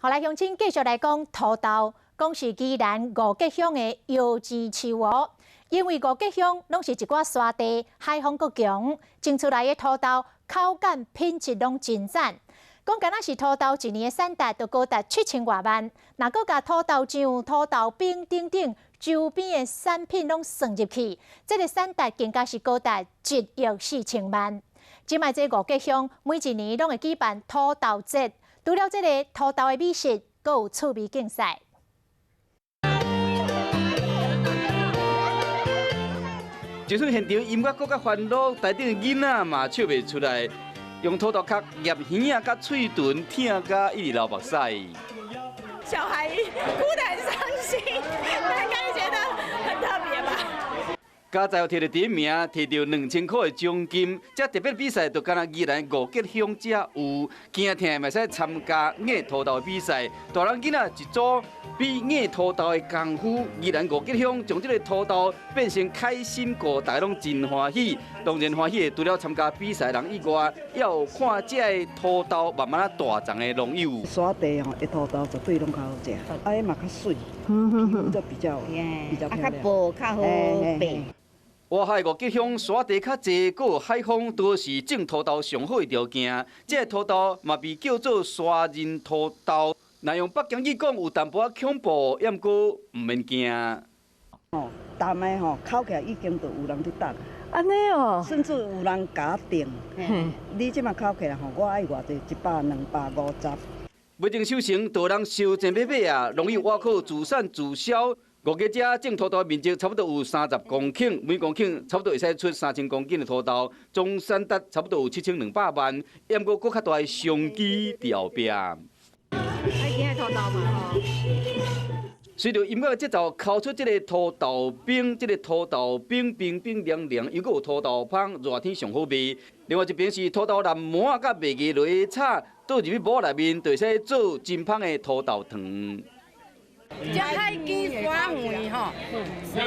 后来乡亲继续来讲土豆，讲是宜兰五结乡的油脂树哦。因为五结乡拢是一寡沙地，海风阁强，种出来的土豆口感品质拢真赞。讲敢若是土豆一年的产值就高达7000多万，若搁甲土豆酱、土豆冰等等周边的产品拢算入去，这个产值更加是高达1亿4000万。即卖这五结乡每一年拢会举办土豆节，除了这个土豆的美食，阁有趣味竞赛。就算现场音乐搁较烦恼，台顶囡仔嘛笑袂出来，用土豆壳夹耳啊，甲嘴唇疼甲一直流目屎。小孩哭得很伤心，应该觉得很特别吧。嘉在摕到第一名，摕到2000块的奖金。这特别比赛就敢若宜兰五结乡才有，惊疼嘛使参加nghệ土豆的比赛。大人囡仔一组比nghệ土豆的功夫，宜兰五结乡将这个土豆变成开心果，大家拢真欢喜。当然欢喜的除了参加比赛人以外，也有看这个土豆慢慢大长的农友。沙地吼，的土豆绝对拢较好食，啊，伊嘛较水，就比较漂亮。较薄，较好白。外海五结乡沙地较济，阁有海风，都是种土豆上好的条件。这个土豆嘛被叫做沙仁土豆，若用北京语讲有淡薄仔恐怖，也毋过毋免惊。吼，淡的吼，烤起来已经都有人伫搭，安尼哦，甚至有人甲订。你即马烤起来吼，我爱偌济，100、250。要种收成，都有人收钱买买啊，容易挖口自产自销。五家者种土豆的面积差不多有30公顷，每公頃差不多会使出3000公斤的土豆，总产值差不多有7200万，也毋过搁较大的商机伫后壁。爱听土豆嘛吼。随着音乐的节奏，烤出这个土豆冰，这个土豆冰冰冰凉凉，又搁有土豆芳，热天上好味。另外一边是土豆蓝馍甲麦芽落的炒，倒入去煲内面，就会使做真芳的土豆汤。这海基花园吼，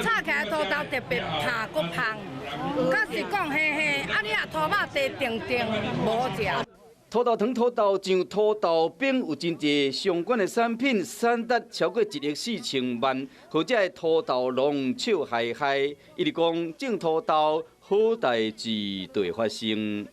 炒起来土豆特别香搁香，假是讲嘿嘿，啊你啊土肉地定定无食。土豆汤、土豆酱、土豆饼有真济相关的产品，产值超过1亿4000万，或者的土豆农笑嗨嗨，伊直讲种土豆好代志就会发生。